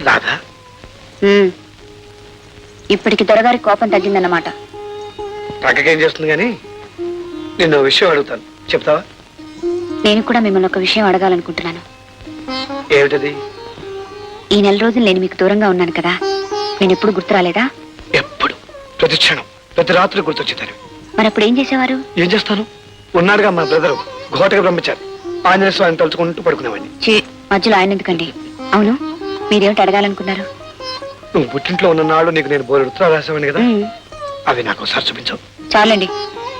రాధా, ఇప్పటికి దొరగారి కోపం తగ్గిందన్నమాట. రంగకేం చేస్తుంది కానీ నిన్ను విషయం అడుగుతాను, చెప్తావా? నేను కూడా మిమ్మల్ని ఒక విషయం అడగాలనుకుంటున్నాను. ఏమిటది? ఈ నెల రోజులు నేను మీకు దూరంగా ఉన్నాను కదా, నేను ఎప్పుడు గుర్తు రాలేదా? ఎప్పుడు, ప్రతి క్షణం, ప్రతి రాత్రి గుర్తొచ్చేదాన్ని. మరి అప్పుడు ఏం చేసేవారు? ఏం చేస్తాను, ఉన్నాడుగా మా బ్రదరు, ఘోటగా బ్రహ్మచారి, ఆంజనేయ స్వామిని తలుచుకుంటూ పడుకునేవాడిని. మధ్యలో ఆయన ఎందుకండి? అవును, మీరేమిటి అడగాలనుకున్నారు? నువ్వు పుట్టింట్లో ఉన్న నాడు నీకు నేను బోరు ఉత్తరాలు రాసావని కదా, అవి నాకు ఒకసారి చూపించావు. చాలండి,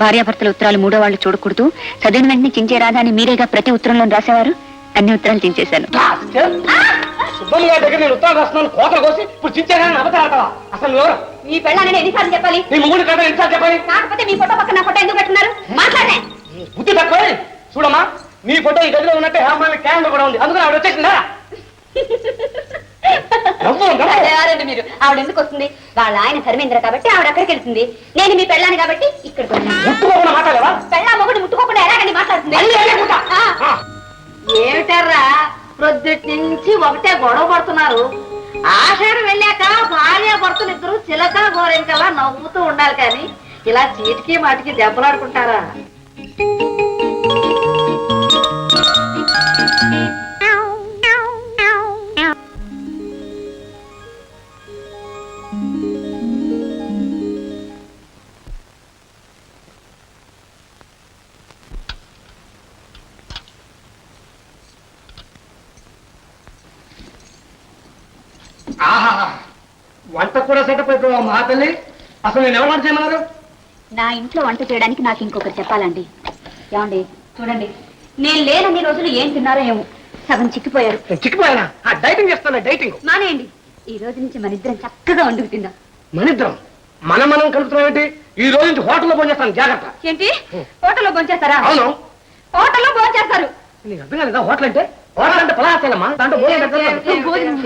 భార్యాభర్తల ఉత్తరాలు మూడో వాళ్ళు చూడకూడదు, చదివిన వెంటనే చించే రాదా అని మీరేగా ప్రతి ఉత్తరంలో రాసేవారు. అన్ని ఉత్తరాలు చించేశాను. మీ పెళ్ళానని ఎన్నిసార్లు చెప్పాలి? కాకపోతే మీ ఫోటో పక్కన ఫోటో ఎందుకు పెట్టున్నారు? మాట్లాడే బుద్ధి తక్కువ. చూడమ్మా, నీ ఫోటో ఈ గదిలో ఉన్నట్టే హేమాలి క్యాలెండర్ కూడా ఉంది, అందుకని ఆవిడ వచ్చేసిందా? మీరు ఆవిడ ఎందుకు వస్తుంది? వాళ్ళ ఆయన ధర్మేంద్ర కాబట్టి ఆవిడ అక్కడికి వెళ్తుంది. నేను మీ పెళ్ళాను కాబట్టి ఇక్కడికి ముట్టుకోకుండా మాట్లాడవా? పెళ్ళా మొగుడు ముట్టుకోకుండా ఎలాగండి మాట్లాడుతుంది? ఏమిటారా ప్రొద్దుటి నుంచి ఒకటే గొడవ పడుతున్నారు. ఆషాఢం వెళ్ళాక భార్య భర్తలు ఇద్దరు చిలక గోరెంకలా నవ్వుతూ ఉండాలి, కానీ ఇలా చీటికి మాటికి దెబ్బలాడుకుంటారా? వంట కూడా సెటప్ అయిపోయావా మా తల్లి? అసలు నేను ఎవరు వంట చేయమన్నారు? నా ఇంట్లో వంట చేయడానికి నాకు ఇంకొకరు చెప్పాలండి. ఏమండి చూడండి, నేను లేనన్ని రోజులు ఏం తిన్నారో ఏమో, సగం చిక్కిపోయారు. చిక్కిపోయానా? డైటింగ్ చేస్తాను, డైటింగ్ మానేయండి. ఈ రోజు నుంచి మన ఇద్దరం చక్కగా వండుకు తిందాం. మనిద్దరం మనం కలుపుతున్నాం ఏంటి? ఈ రోజు నుంచి హోటల్లో భోంచేస్తాను, జాగ్రత్త. ఏంటి, హోటల్లో భోంచేస్తారా? అవును, హోటల్లో భోంచేస్తారు. నీకు అర్థం కాలేదా? హోటల్ అంటే పలాసేనమ్మా, దాంట్లో భోజనం.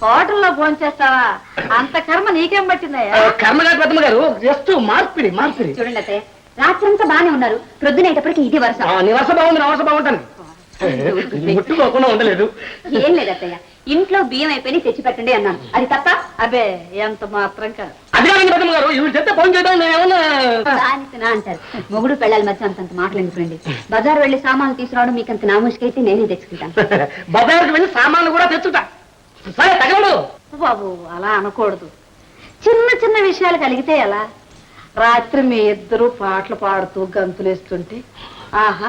హోటల్లో భోంచేస్తావా? అంత కర్మ నీకేం పట్టిందయ్యా? కర్మగారి పెద్దమ్మ గారు జస్ట్ మార్పిడి. చూడండి అత్తయ్య, రాత్రంతా బాగానే ఉన్నారు, ప్రొద్దునేటప్పటికి ఇది వరుస. నీ వరుస బాగుంది, నా వరుస బాగుంటాను. ముట్టుకోకుండా ఉండలేదు. ఏం లేదు అత్తయ్య, ఇంట్లో బియ్యం అయిపోయి తెచ్చి పెట్టండి అన్నాను, అది తప్ప? అబ్బే, ఎంత మాత్రం కాదు. అది కాదు పెద్దమ్మ గారు, ఇవి చెప్తే ఫోన్ చేయడం నేనేమన్నా అంటారు. మొగుడు పెళ్ళాల మధ్య అంతంత మాటలు ఎందుకురండి? బజారు వెళ్లి సామాన్లు తీసుకురావడం మీకు అంత నామూషికైతే నేనే తెచ్చుకుంటాను. బజార్కి వెళ్ళి సామాన్లు కూడా తెచ్చుంటా. సరే తగలడు బాబు, అలా అనకూడదు. చిన్న చిన్న విషయాలు కలిగితే ఎలా? రాత్రి మీ ఇద్దరు పాటలు పాడుతూ గంతులేస్తుంటే ఆహా,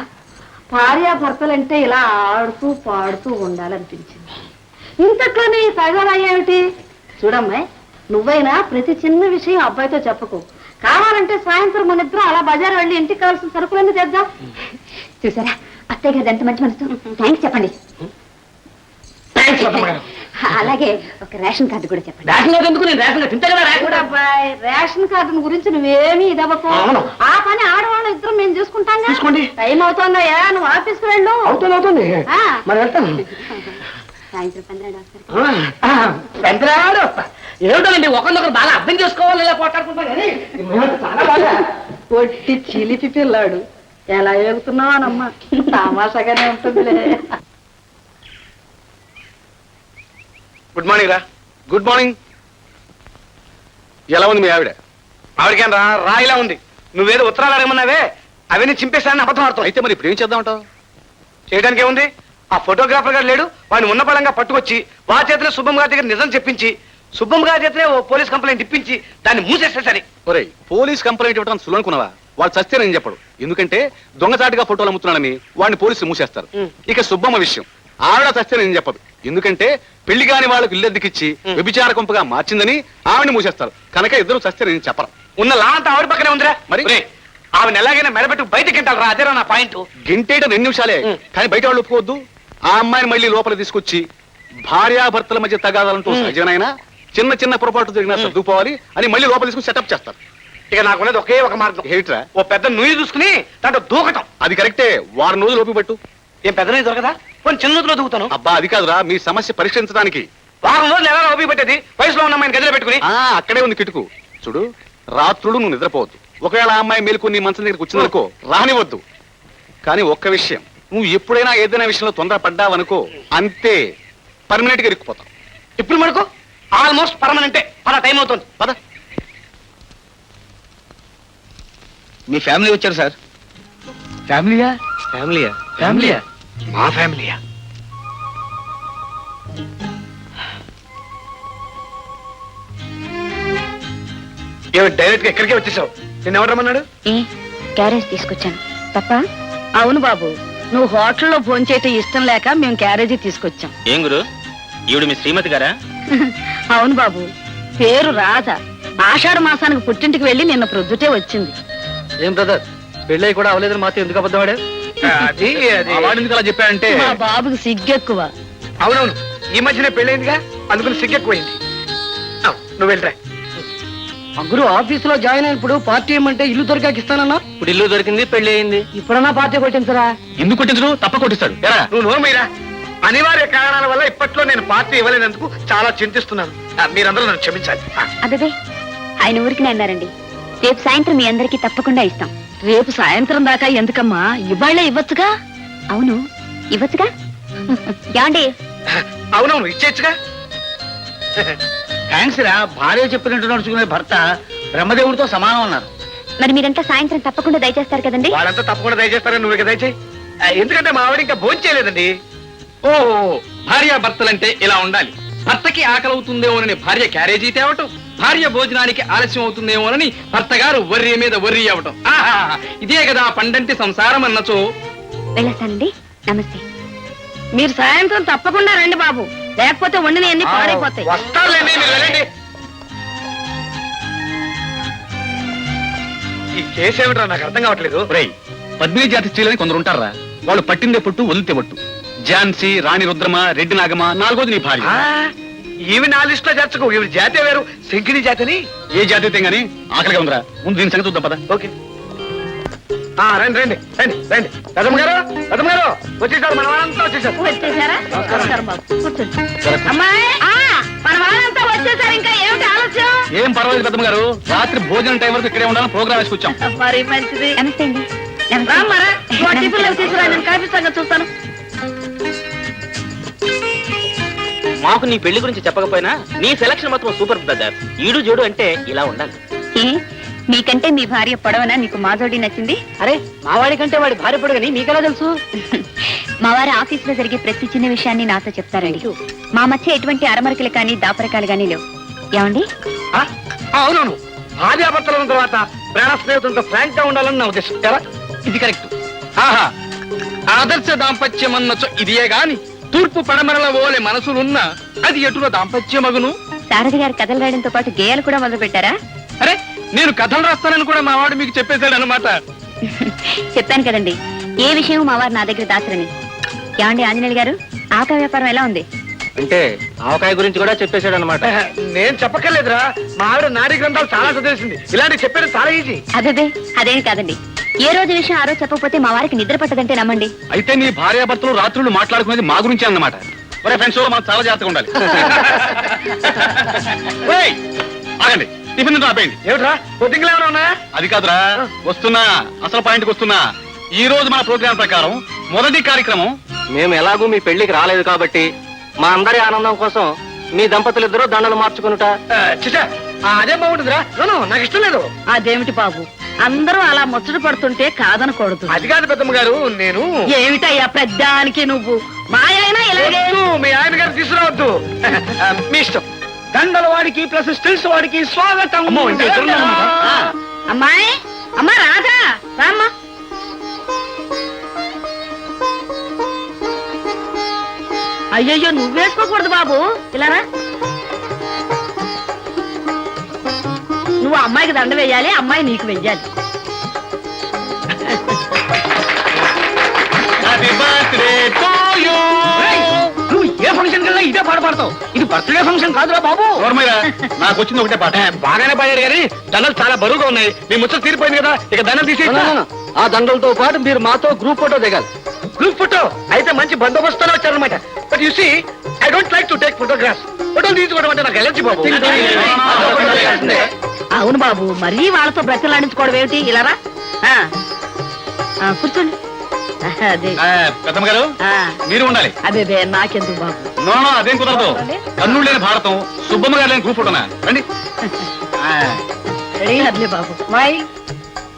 భార్యాభర్తలంటే ఇలా ఆడుతూ పాడుతూ ఉండాలనిపించింది. ఇంతట్లోనే తగలయ్యేమిటి? చూడమ్మాయి, నువ్వైనా ప్రతి చిన్న విషయం అబ్బాయితో చెప్పకు. కావాలంటే సాయంత్రం మన ఇద్దరం అలా బజారు వెళ్ళి ఇంటికి కావాల్సిన సరుకులన్నీ తెద్దాం. చూసారా అత్తయ్య గారు ఎంత మంచి మనసు. థ్యాంక్స్ చెప్పండి. అలాగే ఒక రేషన్ కార్డు కూడా చెప్పండి. రేషన్ కార్డు గురించి నువ్వేమీ ఇదవ్వకు. ఆ పని ఆడవాళ్ళు ఇద్దరు మేము చూసుకుంటాం. టైం అవుతుందయ్యా, నువ్వు ఆఫీస్కి వెళ్ళు. అవుతుంది మరి వెళ్తాను. సాయంత్రం ఏమిటండి, ఒకరినొకరు బాగా అర్థం చేసుకోవాలి, ఇలా పోట్లాడుకుంటాం కానీ చాలా బాగా. పొట్టి చిలిపి పిల్లాడు, ఎలా ఎగుతున్నావానమ్మా, తమాషాగానే ఉంటుందిలే. గుడ్ మార్నింగ్ రా. Good morning. ఎలా ఉంది మీ ఆవిడ? ఆవిడకేం రాయిలా ఉంది. నువ్వేదో ఉత్తరాలు అడగమన్నావే, అవన్నీ చింపేశానని అబద్ధం ఆడుతావు. అయితే మరి ఇప్పుడు ఏం చేద్దామంటావు? చేయడానికి ఏముంది, ఆ ఫోటోగ్రాఫర్ గారు లేడు, వాడిని ఉన్న పడంగా పట్టుకొచ్చి వా చేతిలో సుబ్బమ్మ గారి దగ్గర నిజం చెప్పించి, సుబ్బమ్మ గారి చేతిలో ఓ పోలీస్ కంప్లైంట్ ఇప్పించి దాన్ని మూసేస్తే సరే. ఒరే, పోలీస్ కంప్లైంట్ ఇవ్వడం సులనుకున్నావా? వాళ్ళు చస్తేనని చెప్పడు, ఎందుకంటే దొంగచాటుగా ఫోటోలు అమ్ముతున్నానని వాడిని పోలీసులు మూసేస్తారు. ఇక సుబ్బమ్మ విషయం, ఆవిడ చస్తేనని చెప్పదు, ఎందుకంటే పెళ్లి కాని వాళ్ళకు ఇల్లెద్దుకిచ్చి వ్యభిచార కొంపగా మార్చిందని ఆవిడని మూసేస్తారు. కనుక ఇద్దరు చస్తేనని చెప్పరు. ఉన్న లా అంతా ఆవిడ పక్కనే ఉందిరా. మరి ఆవిడ ఎలాగైనా మెడబెట్టు బయటకి గింటారు రా, అదేరా నా పాయింట్. గింటేట 2 నిమిషాలే, కానీ బయట వాళ్ళు ఒప్పుకోవద్దు. ఆ అమ్మాయిని మళ్ళీ లోపల తీసుకొచ్చి భార్యాభర్తల మధ్య తగాదాలంటూ సహజనైనా చిన్న చిన్న పొరపాటు జరిగినా సర్దుకోవాలి అని మళ్ళీ లోపల తీసుకుని సెటప్ చేస్తారు. ఇక నాకున్నది ఒకే ఒక మార్గం. ఏమిట్రా? ఓ పెద్ద నుయ్యి చూసుకుని దాంట్లో దూకటం. అది కరెక్టే, వారం రోజులు ఓపిక పట్టు. ఏం పెద్ద నుయ్యి దొరకదా? కొన్ని చిన్న నూతులో దూకుతాను. అబ్బా అది కాదురా, మీ సమస్య పరిష్కరించడానికి వారం రోజులు ఎలా ఓపిక పెట్టేది? వయసులో ఉన్న అమ్మాయిని గదిలో పెట్టుకుని. అక్కడే ఉంది కిటుకు. చూడు, రాత్రులు నువ్వు నిద్రపోవద్దు. ఒకవేళ ఆ అమ్మాయి మేలుకొని మంచం దగ్గరికి వచ్చిందనుకో, రానివద్దు. కానీ ఒక్క విషయం, నువ్వు ఎప్పుడైనా ఏదైనా విషయంలో తొందర పడ్డావనుకో, అంతే, పర్మనెంట్ గా ఇరుక్కుపోతావు. ఇప్పుడు మనకు ఆల్మోస్ట్ పర్మనెంటే. పద, టైం అవుతుంది. పద. మీ ఫ్యామిలీ వచ్చారు సార్. ఫ్యామిలీయా? ఫ్యామిలీయా? ఫ్యామిలీయా? మా ఫ్యామిలీయా? ఏమి డైరెక్ట్ గా ఎక్కడికే వచ్చేసావు? నేను ఎవరు రమ్మన్నాడు? ఏ క్యారేజ్ తీసుకొచ్చాను తప్ప? అవును బాబు, నువ్వు హోటల్లో భోంచేయటం ఇష్టం లేక మేము క్యారేజీ తీసుకొచ్చాం. ఏం గురు, ఈవిడ మీ శ్రీమతి గారా? అవును బాబు, పేరు రాధ. ఆషాఢ మాసానికి పుట్టింటికి వెళ్ళి నిన్న ప్రొద్దుటే వచ్చింది. ఏం బ్రదర్, పెళ్ళై కూడా అవలేదని మాతో ఎందుకు అబద్ధం ఆడావు? అది అది ఆ వాడిని అలా చెప్పాడంటే మా బాబుకి సిగ్గెక్కువ. అవునవును, ఈ మధ్యనే పెళ్ళైందిగా, అందుకని సిగ్గెక్కువైంది. నువ్వు వెళ్ళరా. గురు ఆఫీసులో జాయిన్ అయినప్పుడు పార్టీ ఏమంటే ఇల్లు దొరికాక ఇస్తానన్నా. ఇప్పుడు ఇల్లు దొరికింది, పెళ్లి అయింది. ఇప్పుడన్నా పార్టీ కొట్టించరా? ఎందుకు కొట్టించడు? తప్ప కొట్టిస్తాడు. ఎరా నువ్వు నోరుమీరా. అనివార్య కారణాల వల్ల ఇప్పట్లో నేను పార్టీ ఇవ్వలేనందుకు చాలా చింతిస్తున్నాను. మీరందరూ నన్ను క్షమించాలి. అదే ఆయన ఊరికి అన్నారండి. రేపు సాయంత్రం మీ అందరికీ తప్పకుండా ఇస్తాం. రేపు సాయంత్రం దాకా ఎందుకమ్మా, ఇవాళ్లే ఇవ్వచ్చుగా. అవును, ఇవ్వచ్చుగా. యాండి అవునవును, ఇచ్చేచ్చుగా. థ్యాంక్స్ రా, భార్య చెప్పినట్టు నడుచుకునే భర్త బ్రహ్మదేవుడితో సమానం అన్నారు. మరి మీరంతా సాయంత్రం తప్పకుండా దయచేస్తారు కదండి? వాళ్ళంతా తప్పకుండా దయచేస్తారని నువ్వు ఇక దయచేయి. ఎందుకంటే మా ఆవిడ ఇంకా భోజనం చేయలేదండి. ఓ భార్యాభర్తలంటే ఇలా ఉండాలి. భర్తకి ఆకలవుతుందేమోనని భార్య క్యారేజీ తేవటం, భార్య భోజనానికి ఆలస్యం అవుతుందేమోనని భర్త గారు వర్రి మీద వర్రి అవ్వటం. ఆహా, ఇదే కదా పండంటి సంసారం అన్నచో. వెళ్ళొస్తానండి. నమస్తే. మీరు సాయంత్రం తప్పకుండా రండి బాబు, లేకపోతే వండిన ఎన్ని పాడైపోతాయి. వస్తారులేండి, మీరు వెళ్ళండి. ఈ కేసు ఏమిట్రా నాకు అర్థం కావట్లేదు. రేయ్, పద్మిని జాతి స్త్రీలని కొందరు ఉంటారా, వాళ్ళు పట్టిందే పొట్టు వదిలితే పట్టు. ఝాన్సీ, రాణి రుద్రమ, రెడ్డి నాగమ, నాలుగోది నీ భార్య. ఈవి నా లిస్ట్ లో చేర్చుకో. ఈవిడ జాతే వేరు, శంకిని జాతని. ఏ జాతి అయితే గానీ ఆకలిగా ఉందిరా, ముందు దీని సంగతి చూద్దాం పద. ఓకే, రండి రండి రండి రండి. పెదమ్మ గారు, పెదమ్మ గారు వచ్చేసారు, మన వాళ్ళంతా వచ్చేసారు. వచ్చేసారా? నమస్కారం బాబు, కూర్చోండి. అమ్మాయి, మన వాళ్ళంతా వచ్చేసారు, ఇంకా ఏమిటి ఆలస్యం? ఏం పర్వాలేదు పెద్దమ్మ గారు, రాత్రి భోజనం టైం వరకు ఇక్కడే ఉండాలని ప్రోగ్రామ్ వేసుకొచ్చాం. మరి మంచిది. నమస్తే అండి. రామ్మరా, టిఫిన్లు తీసుకురా, నేను కాఫీ సంగతి చూస్తాను. మాకు నీ పెళ్లి గురించి చెప్పకపోయినా నీ సెలక్షన్ మాత్రం సూపర్ బ్రదర్. ఈడు జోడు అంటే ఇలా ఉండాలి. ఏ మీకంటే మీ భార్య పొడవనా మీకు మా జోడి నచ్చింది? అరే, మా వాడి కంటే వాడి భార్య పొడుగని మీకెలా తెలుసు? మా వారి ఆఫీసులో జరిగే ప్రతి చిన్న విషయాన్ని నాతో చెప్తారండి. మా మధ్య ఎటువంటి అరమరికలు కానీ దాపరకాలు కానీ లేవు. ఏమండి? అవునవును, భార్యాభర్తలు ఉన్న తర్వాత ప్రాణ స్నేహితులతో ఫ్రాంక్ గా ఉండాలని నా ఉద్దేశం. కదా, ఇది కరెక్ట్. ఆహా, ఆదర్శ దాంపత్యం అన్నచో ఇదియే గాని తూర్పు పడమరల ఓలే మనసులున్నా అది ఎటుల దాంపత్యమగును. శారది గారు కథలు రాయడంతో పాటు గేయాలు కూడా మొదలు పెట్టారా? అరే, నేను కథలు రాస్తానని కూడా మా వాడు మీకు చెప్పేశాడు అనమాట. చెప్పాను కదండి, ఏ విషయం మా వారు నా దగ్గర దాచరని. ఏమండి ఆంజనేయులు గారు, ఆక వ్యాపారం ఎలా ఉంది? అంటే ఆవకాయ గురించి కూడా చెప్పేశాడు అనమాట. నేను చెప్పక్కర్లేదురా, మా ఆవిడ నాడీ గ్రంథాలు చాలా చదివేసింది. ఇలాంటి చెప్పేది చాలా ఈజీ. అదే అదేం కాదండి. ఏ రోజు విషయం ఆ రోజు చెప్పకపోతే మా వారికి నిద్ర పట్టదంటే నమ్మండి. అయితే నీ భార్యాభర్తలు రాత్రులు మాట్లాడుకునేది మా గురించి అన్నమాట. ఒరే ఫ్రెండ్స్, మనం చాలా జాగ్రత్తగా ఉండాలి. ఏయ్, ఆగండి, టిఫిన్ ఆపేయండి. ఏమిట్రా, బొద్దింకలు ఏమైనా ఉన్నాయా? అది కాదురా, వస్తున్నా, అసలు పాయింట్కి వస్తున్నా. ఈ రోజు మన ప్రోగ్రాం ప్రకారం మొదటి కార్యక్రమం, మేము ఎలాగూ మీ పెళ్లికి రాలేదు కాబట్టి మా అందరి ఆనందం కోసం మీ దంపతులిద్దరూ దండలు మార్చుకునుట. చిచా, అదే బాగుంటుందిరా. నాకు ఇష్టం లేదు. అదేమిటి బాబు, అందరూ అలా ముచ్చట పడుతుంటే కాదనకూడదు. అది కాదు పెద్దమ్మ గారు, నేను ఏమిటయ్యా పెద్దానికి నువ్వు, మా ఆయన ఇలాగే. వద్దు, మీ ఆయన గారు తీసుకురావద్దు. మీ ఇష్టం. దండల వాడికి ప్లస్ స్టిల్స్ వాడికి స్వాగతం. అమ్మో, ఇంకా ఇద్దరు ఉన్నారన్నమాట. అమ్మాయి, అమ్మా రాధా, రామ్మా. అయ్యయ్యో, నువ్వేసుకోకూడదు బాబు, ఇలా రా. నువ్వు అమ్మాయికి దండ వేయాలి, అమ్మాయి నీకు వెయ్యాలి. Happy birthday to you. నువ్వు ఏ ఫంక్షన్ కల్లా ఇదే పాట పాడతావు. ఇది బర్త్డే ఫంక్షన్ కాదురా బాబు. నాకు వచ్చింది ఒకటే పాట. బాగానే పాడాడు కానీ దండలు చాలా బరువుగా ఉన్నాయి. మీ ముచ్చట తీరిపోయింది కదా, ఇక దండలు తీసి ఆ దండలతో పాటు మీరు మాతో గ్రూప్ ఫోటో దిగాలి. గ్రూప్ ఫోటో అయితే మంచి బందోబస్తులో వచ్చారనమాట. But you see, I don't like to take photographs. ఫోటోలు తీసుకోవడం అంటే నాకు ఎలర్జీ బాబు. అవును బాబు, మరీ వాళ్ళతో బ్రతలాడించుకోవడం ఏమిటి, ఇలా రా. కూర్చోండి. అదే పెద్దమ్మ గారు మీరు ఉండాలి. అదే నాకెందుకు బాబు. నో అదేం కుదరదు. కన్నుడు లేని భారతం, సుబ్బమ్మ గారు లేని గ్రూప్ ఫోటోనా రండి. రెడీ అదిలే బాబు. స్మైల్.